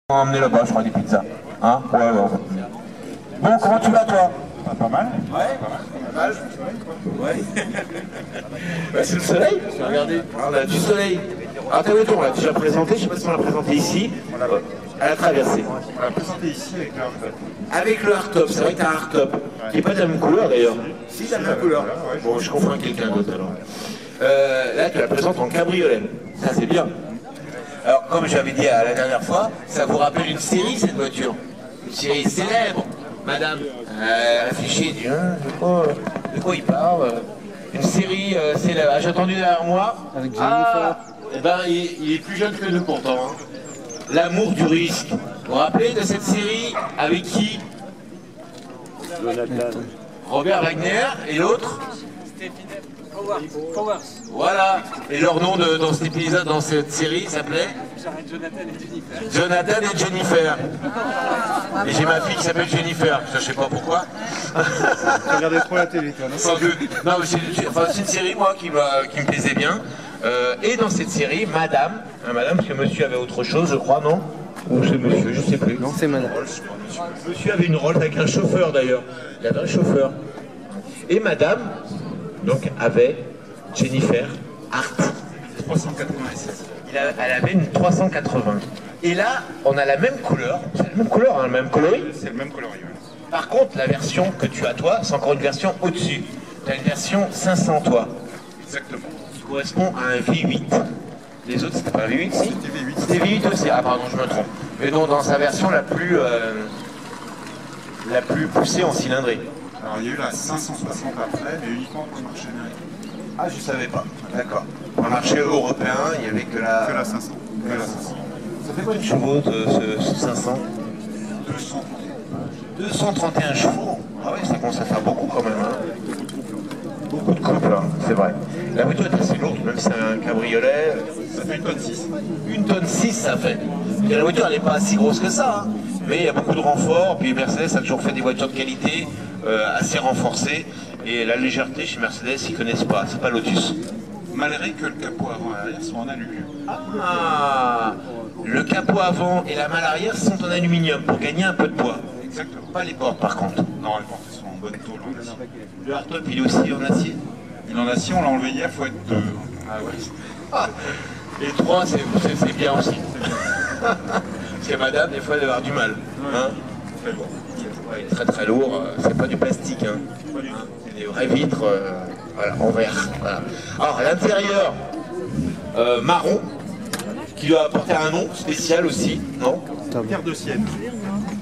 Emmener là-bas, je crois, des pizzas. Hein? Ouais, ouais. Bon, comment tu vas, toi? Pas mal. Ouais. Pas mal. Ouais. Bah, c'est le soleil. Regardez, on a du soleil. Ah, t'as vu, on l'a déjà présenté, je sais pas si on l'a présenté ici. À la traversée. On l'a présenté ici avec le hardtop. Avec le hardtop, c'est vrai que t'as un hardtop. Qui n'est pas de la même couleur d'ailleurs. Si, t'as la même couleur. Bon, je confonds avec quelqu'un d'autre alors. Là, tu la présentes en cabriolet. Ça, c'est bien. Alors, comme j'avais dit la dernière fois, ça vous rappelle une série, cette voiture. Une série célèbre. Madame, réfléchit, dit, de quoi il parle? Une série célèbre. Ah, j'ai entendu derrière moi. Avec Jennifer. Eh ben, il est plus jeune que nous pourtant. Hein. L'amour du risque. Vous vous rappelez de cette série? Avec qui? Jonathan. Robert Wagner et l'autre? Powers. Voilà. Et leur nom dans cet épisode, dans cette série, s'appelait Jonathan et Jennifer. Jonathan et Jennifer. Et j'ai ma fille qui s'appelle Jennifer. Je sais pas pourquoi. Tu regardais trop la télé, toi, non? Sans doute. Non, mais c'est une série, moi, qui me plaisait bien. Et dans cette série, madame, parce que monsieur avait autre chose, je crois, non? Ou c'est monsieur, je sais plus. Non, c'est madame. Monsieur avait une Rolls avec un chauffeur, d'ailleurs. Il avait un chauffeur. Et madame, donc, avait Jennifer Hart. 396. Elle avait une 380. Et là, on a la même couleur. C'est la même couleur, hein, le même coloris. C'est le même coloris. Par contre, la version que tu as, toi, c'est encore une version au-dessus. Tu as une version 500, toi. Exactement. Qui correspond à un V8. Les autres, c'était pas un V8, si? C'était V8. C'était V8 aussi. Ah, pardon, je me trompe. Mais donc, dans sa version la plus poussée en cylindrée. Alors il y a eu la 560 après, mais uniquement pour le marché américain. Ah, je savais pas. D'accord. Dans le marché européen, il n'y avait que la... Que la 500. Que la 500. Ça fait quoi de chevaux, ce 500? 231 chevaux. Ah oui, ça commence à faire beaucoup quand même. Hein. Beaucoup de couple, hein, c'est vrai. La voiture est assez lourde, même si c'est un cabriolet. Ça fait 1,6 tonne. 1,6 tonne ça fait. Et la voiture, elle n'est pas si grosse que ça. Hein. Mais il y a beaucoup de renforts. Puis Mercedes a toujours fait des voitures de qualité, assez renforcées. Et la légèreté chez Mercedes, ils ne connaissent pas. C'est pas Lotus. Malgré que le capot avant et arrière sont en alu. Ah, le capot avant et la malle arrière sont en aluminium pour gagner un peu de poids. Exactement. Pas les portes par contre. Non, les portes sont en bonne tôle en acier. Le hardtop, il est aussi en acier. Il en acier, on l'a enlevé hier, il faut être 2. Ah ouais. Ah, et 3, c'est bien aussi. Parce que madame, des fois, elle va avoir du mal. Hein, Très lourd. ouais, très très lourd, c'est pas du plastique. Hein. C'est des vraies vitres voilà, en verre. Voilà. Alors, à l'intérieur, marron, qui doit apporter un nom spécial aussi, non? Terre de Sienne.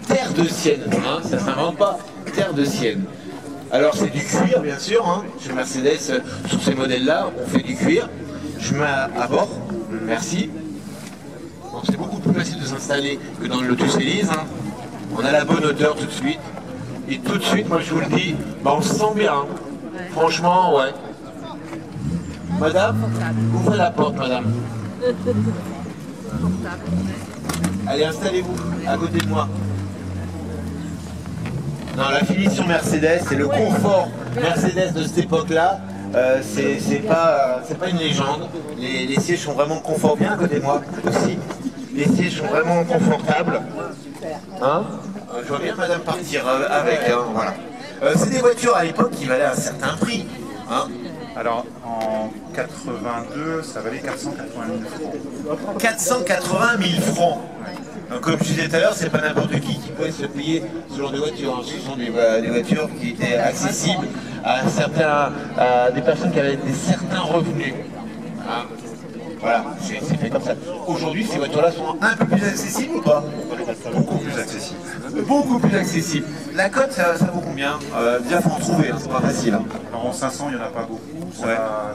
Terre de Sienne, hein, ça s'invente pas. Terre de Sienne. Alors c'est du cuir bien sûr, hein. Chez Mercedes, sur ces modèles-là, on fait du cuir. Je mets à bord, merci. Bon, c'est beaucoup plus facile de s'installer que dans le Lotus Elise. Hein. On a la bonne hauteur tout de suite. Et tout de suite, moi je vous le dis, bah, on se sent bien. Hein. Franchement, ouais. Madame, ouvrez la porte, madame. Allez, installez-vous à côté de moi. Non, la finition Mercedes, c'est le confort Mercedes de cette époque-là. C'est pas une légende. Les sièges sont vraiment confort. Bien à côté de moi aussi. Les sièges sont vraiment confortables. Hein, je vois bien madame partir avec. Hein, voilà. C'est des voitures à l'époque qui valaient un certain prix. Hein. Alors en 82, ça valait 480 000 francs. 480 000 francs. Donc, comme je disais tout à l'heure, c'est pas n'importe qui pouvait se payer ce genre de voiture. Hein. Ce sont des voitures qui étaient accessibles à des personnes qui avaient certains revenus. Hein. Voilà, c'est fait comme ça. Aujourd'hui, ces voitures-là sont un peu plus accessibles ou pas? Beaucoup plus accessible. Beaucoup plus accessibles. La cote, ça vaut combien? Bien, faut en trouver, hein, c'est pas facile. Hein. Alors en 500, il n'y en a pas beaucoup.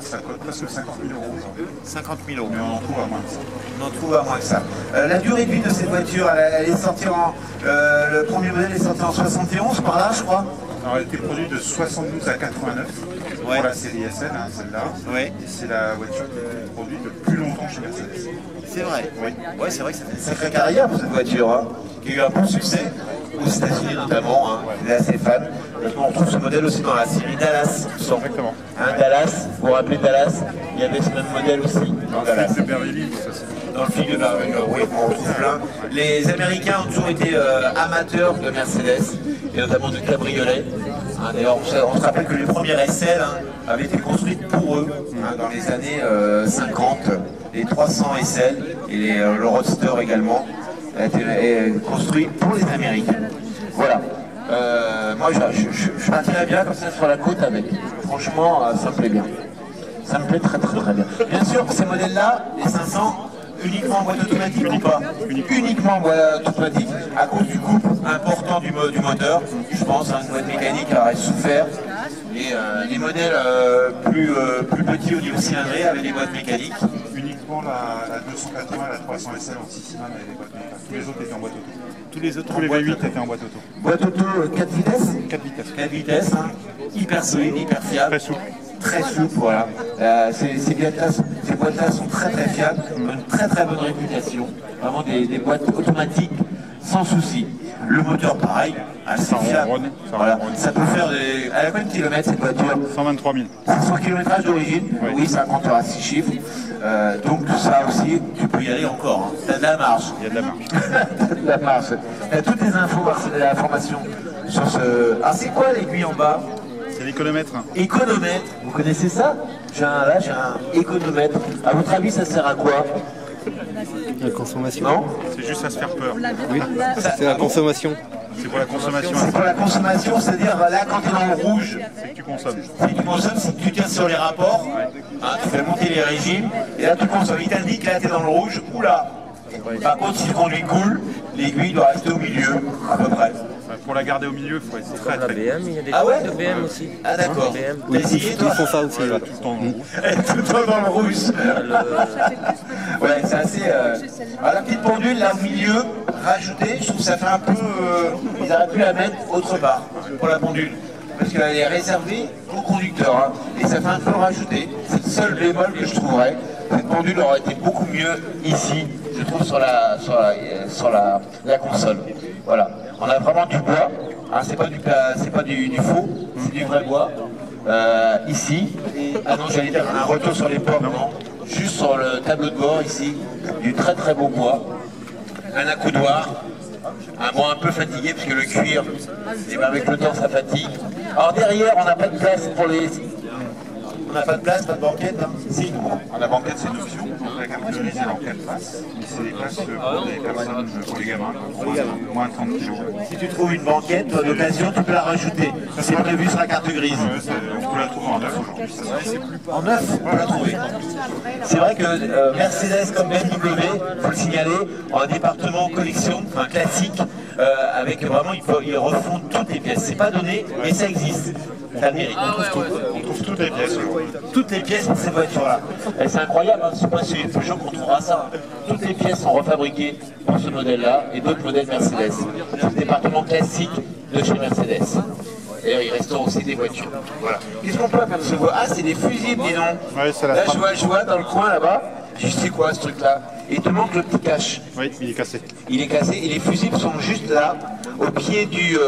Ça coûte presque 50 000 euros aujourd'hui. 50 000 euros. Mais on en trouve à moins que ça. On en trouve à moins que ça. La durée de vie de cette voiture, elle est sortie en... le premier modèle est sorti en 71, par là, je crois. Alors elle a été produite de 72 à 89 pour la série SN, hein, celle-là. Ouais. Et c'est la voiture qui a été produite le plus longtemps chez Mercedes. C'est vrai. Oui. Ouais, c'est vrai que ça fait une sacrée carrière pour cette voiture, hein, qui a eu un bon succès, aux États-Unis notamment. Hein, il est assez fan. Et on retrouve ce modèle aussi dans la série Dallas. Exactement. Hein, Dallas, vous vous rappelez Dallas? Il y avait ce même modèle aussi dans Dallas. C'est Beverly Hills, ça c'est. dans le fil de la oui, on trouve plein. Les Américains ont toujours été amateurs de Mercedes, et notamment de cabriolets. Hein, d'ailleurs, on se rappelle que les premières SL avaient été construites pour eux dans les années 50. Les 300 SL et le Roadster également a été construit pour les Américains. Voilà. Moi, je partirais bien comme ça sur la côte avec. Franchement, ça me plaît bien. Ça me plaît très bien. Bien sûr, ces modèles-là, les 500, uniquement en boîte automatique ou pas? Uniquement en boîte automatique, à cause du couple important du moteur. Je pense une boîte mécanique aurait souffert. Et les modèles plus petits au niveau cylindré avec des boîtes mécaniques. Uniquement la 280 et la 300 SL en 6 cylindres avec des boîtes mécaniques. Tous les autres étaient en boîte auto. Tous les autres, Tous les V8 étaient en boîte auto. Boîte auto 4 vitesses? 4 vitesses. 4 vitesses, hyper solide, hyper fiable. Très souple. Très souple, voilà. Ces boîtes-là sont très fiables, ont une très bonne réputation. Vraiment des boîtes automatiques sans souci. Le moteur, pareil, assez fiable. Voilà. Ça peut faire à la combien de kilomètres cette voiture? 123 000. 500 km d'origine, oui, c'est un compteur à 6 chiffres. Donc ça aussi, tu peux y aller encore. T'as de la marge. Il y a de la marge. T'as de la marge. T'as toutes les informations sur ce... Ah, c'est quoi l'aiguille en bas? C'est l'économètre. Économètre, vous connaissez ça? Là, j'ai un économètre. À votre avis, ça sert à quoi? La consommation. Non? C'est juste à se faire peur. Oui, c'est la consommation. C'est pour la consommation. C'est pour la consommation, c'est-à-dire là, quand tu es dans le rouge, C'est que tu consommes. si tu consommes, c'est que tu tiens sur les rapports, tu fais monter les régimes, et là tu consommes. Il t'indique, là tu es dans le rouge, oula. Par contre, si le conduit cool, l'aiguille doit rester au milieu, à peu près. Pour la garder au milieu, il faut être très La très BM, il y a des Ah ouais? trucs de BM aussi. Ah d'accord. Oui, T'as essayé, ils toi? font ça aussi. voilà, Ouais. tout le temps en rouge. Tout le temps dans le rouge. Ouais, c'est assez... Alors, la petite pendule là au milieu, rajoutée, je trouve que ça fait un peu... ils auraient pu la mettre autre part, pour la pendule. Parce qu'elle est réservée au conducteur, hein, et ça fait un peu rajouter. C'est le seul bémol que je trouverais. Cette pendule aurait été beaucoup mieux ici, je trouve, sur la console. Voilà. On a vraiment du bois, hein, c'est pas du faux, c'est du vrai bois. Ici, ah non, j'allais dire un retour sur les ports, non, juste sur le tableau de bord ici, du très beau bois, un accoudoir, un bois un peu fatigué puisque le cuir, et ben avec le temps ça fatigue. Alors derrière, on n'a pas de place pour les... On n'a pas de place, pas de banquette, hein. Si, La banquette, c'est une option. On a catégorisé en 4 places. Mais c'est des places pour les personnes, pour les gamins, moins de 30 kilos. si tu trouves une banquette, toi, d'occasion, tu peux la rajouter. C'est prévu sur la carte grise. On peut la trouver en 9 aujourd'hui. En neuf, on peut la trouver. C'est vrai que Mercedes comme BMW, il faut le signaler, ont un département collection, enfin classique, avec vraiment, ils refont toutes les pièces. C'est pas donné, mais ça existe. Ça le mérite. On trouve toutes les pièces. Toutes les pièces pour ces voitures-là. Et c'est incroyable, hein, c'est pas chez Peugeot qu'on trouvera ça. Toutes les pièces sont refabriquées pour ce modèle-là et d'autres modèles Mercedes. C'est le département classique de chez Mercedes. D'ailleurs, il restaure aussi des voitures. Voilà. Qu'est-ce qu'on peut apercevoir? Ah, c'est des fusibles, dis donc. Ouais, c'est la Là, frappe. je vois dans le coin là-bas. Je sais quoi ce truc-là? Et il te manque le petit cache. Oui, il est cassé. Il est cassé et les fusibles sont juste là, au pied du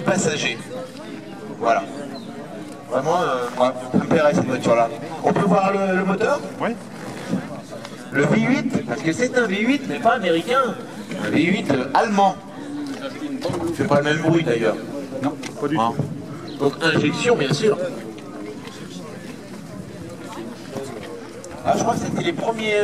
passager. Voilà. Vraiment, moi, ça me plairait cette voiture-là. On peut voir le moteur? Oui. Le V8, parce que c'est un V8, mais pas américain. Un V8 allemand. Il fait pas le même bruit d'ailleurs. Non, pas du Hein. Donc injection, bien sûr. Ah, je crois que c'était les premiers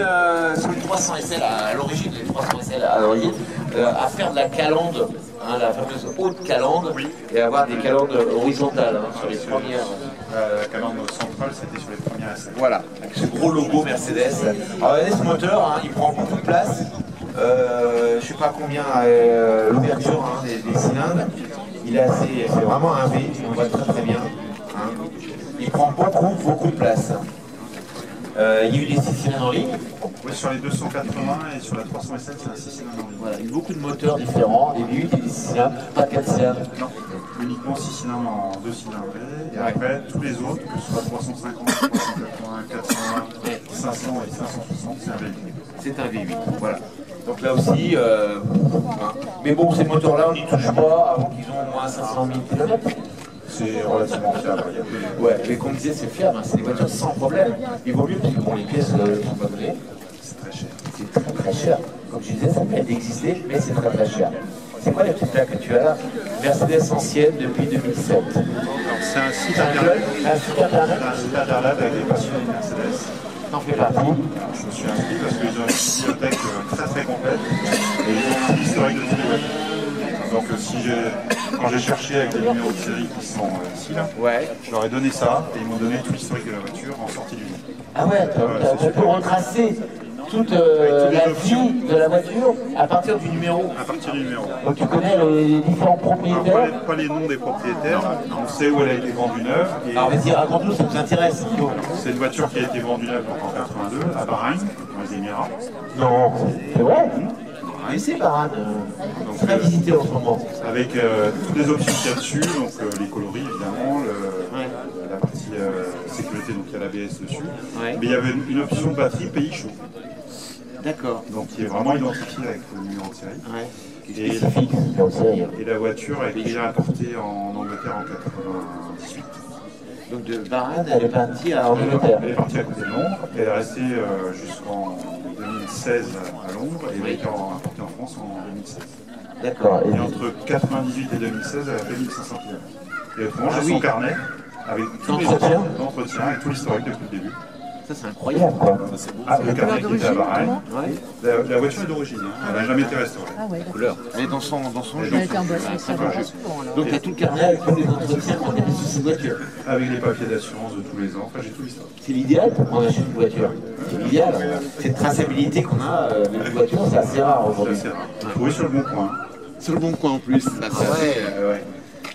sur les 300 SL à l'origine, les 300 SL à l'origine, à faire de la calandre, hein, la fameuse haute calandre, et avoir des calandres horizontales hein, sur les premières. La calandre centrale, c'était sur les premières SL. Voilà, avec ce gros logo Mercedes. Alors regardez ce moteur, hein, il prend beaucoup de place. Je sais pas combien l'ouverture hein, des cylindres. Il est assez, c'est vraiment un V, on voit très bien. Hein. Il prend beaucoup de place. Il y a eu des 6 cylindres en ligne. Oui, sur les 280 et sur la 300 SL, c'est un 6 cylindres en ligne. Voilà, il y a eu beaucoup de moteurs différents, des V8 et des 6 cylindres, pas 4 cylindres. Non, uniquement 6 cylindres en 2 cylindres. Et après, tous les autres, que ce soit 350, 380, 420, 500 et 560, c'est un véhicule. C'est un V8, voilà. Donc là aussi, hein. Mais bon, ces moteurs-là, on n'y touche pas avant qu'ils ont au moins 500 000 km. C'est relativement fiable. Ouais, mais comme je disais, c'est fiable, hein. C'est des voitures sans problème. Il vaut mieux parce que bon, les pièces sont pas données. C'est très cher. c'est très très cher. Comme je disais, ça vient d'exister, mais c'est très très cher. C'est quoi les trucs là que tu as là? Mercedes ancienne depuis 2007. C'est un site internet. Un site internet. Un site internet avec des passionnés de Mercedes. T'en fais partie. Je me suis inscrit parce qu'ils ont une bibliothèque très très complète et ils ont tout l'historique de tous les voitures. Donc quand j'ai cherché avec les numéros de série qui sont ici là, Ouais. je leur ai donné ça et ils m'ont donné tout l'historique de la voiture en sortie du livre. Ah ouais, tu peux retracer toute la vie de la voiture à partir du numéro. À partir du numéro. Donc tu connais les différents Alors, propriétaires. pas les noms des propriétaires, on sait où elle a été vendue neuve. Et Alors vas-y, raconte-nous, ça nous intéresse. c'est une voiture qui a été vendue neuve en 82 à Bahreïn, dans les Émirats. Non, c'est vrai. Mais c'est Bahreïn, très visité en ce moment. Avec toutes les options qu'il y a dessus, donc les coloris évidemment, la partie sécurité, donc il y a l'ABS dessus. Ouais. Mais il y avait une option batterie pays chaud, D'accord. donc qui est vraiment identifiée avec le numéro de série. Ouais. Et, Spécifique, en série. et la voiture a été importée en Angleterre en 98. Donc de Bahreïn, elle est partie en Angleterre. Elle est partie à côté de Londres, elle est restée jusqu'en 2016 à Londres et elle a été importée en France en 2016. D'accord. Et entre 98 et 2016, elle a fait 1500 km. Et autrement, j'ai son carnet avec tous les D'entretien. d'entretien et tout l'historique depuis le début. Ça c'est incroyable quoi. Ah, le carnet qui était à Bahreïn. Ouais. La voiture est d'origine, hein. Elle n'a jamais été restaurée. Ah ouais, d'accord. Couleur. Mais dans son jeu. Avec un boss, ça va pas souvent alors. Donc tu as tout le carnet avec tous les entretiens qu'on a mis sur cette voiture. Avec les papiers d'assurance de tous les ans. Enfin, j'ai tout l'histoire. C'est l'idéal pour qu'on achète une voiture. C'est l'idéal. Cette traçabilité qu'on a de une voiture, c'est assez rare C'est aujourd'hui. assez rare. Trouvé sur le bon coin. Sur le bon coin en plus. Ouais.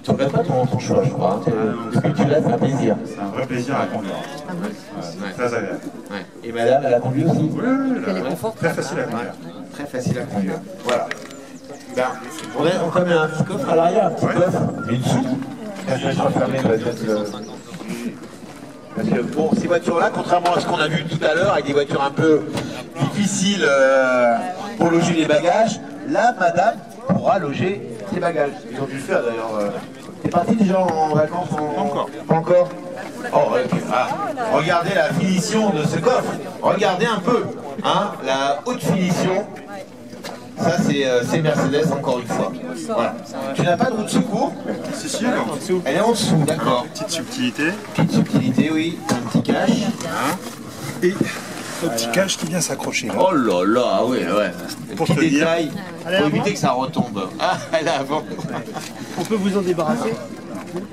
Tu regrettes pas ton choix, je crois. Depuis que tu l'as, c'est un plaisir. C'est un vrai plaisir à conduire. Ouais, très agréable. Ouais. Et madame, elle a conduit aussi. Oui, très facile à conduire. Très facile à conduire. Voilà. Ben, on connaît un petit coffre à l'arrière, un petit coffre, une soupe. Je vais refermer peut-être. Parce que pour ces voitures-là, contrairement à ce qu'on a vu tout à l'heure, avec des voitures un peu difficiles pour loger les bagages, là, madame pourra loger ses bagages. Ils ont dû le faire d'ailleurs. T'es parti déjà en vacances Encore. Pas encore. Oh, regardez la finition de ce coffre. Regardez un peu. Hein, la haute finition. Ça, c'est Mercedes, encore une fois. Voilà. Tu n'as pas de roue de secours? Si, elle est en dessous. Elle est en dessous, d'accord. Petite subtilité. Petite subtilité, oui. Un petit cache. Et le petit cache qui vient s'accrocher là. Oh là là, ah ouais, ouais. Pour Petit te dire. détail, pour éviter que ça retombe. Ah, elle est avant. On peut vous en débarrasser.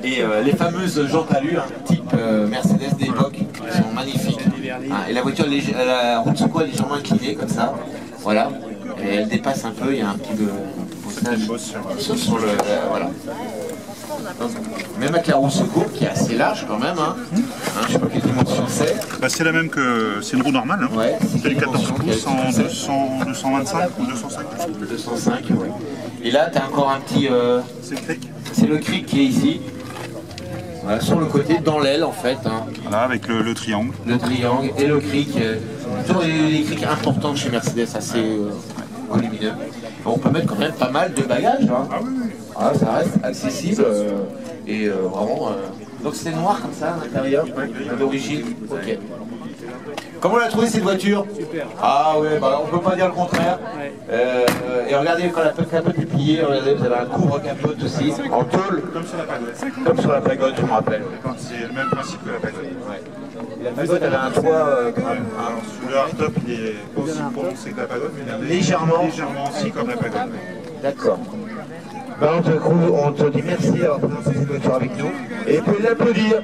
Et les fameuses jantes alu, type Mercedes d'époque, qui sont magnifiques. Ah, et la voiture, la roue de secours est légèrement inclinée, comme ça. Voilà. Et elle dépasse un peu, il y a un petit bossage sur le... voilà. Donc, même avec la roue de secours, qui est assez large quand même, hein. Je sais pas quelle dimension c'est. Bah, c'est la même que. C'est une roue normale. Hein. Ouais, C'est le 14 pouces en 225 ou 205. 205, ouais. Et là, tu as encore un petit... C'est le cric. c'est le cric qui est ici. Voilà, sur le côté, dans l'aile en fait. Hein. Voilà, avec le triangle. Le triangle et le cric. Toujours les crics importants chez Mercedes, assez volumineux. On peut mettre quand même pas mal de bagages. Hein. Ah oui, oui. Ah, ça reste accessible et vraiment... Donc c'était noir comme ça à l'intérieur, d'origine. Ok. Comment on a trouvé cette voiture? Super. Ah ouais, bah, on peut pas dire le contraire. Et regardez, quand la capote est pliée, regardez, vous avez un couvre-capote aussi, en tôle. Comme sur la pagode. Comme sur la pagode, je me rappelle. C'est le même principe que la pagode. Ouais. La pagode, elle a un toit quand même. Alors, le hardtop, il est pas aussi prononcé que la pagode, mais il est Légèrement. légèrement aussi comme la pagode. D'accord. Ben, on te dit merci d'avoir présenté cette voiture avec nous. Et vous pouvez l'applaudir.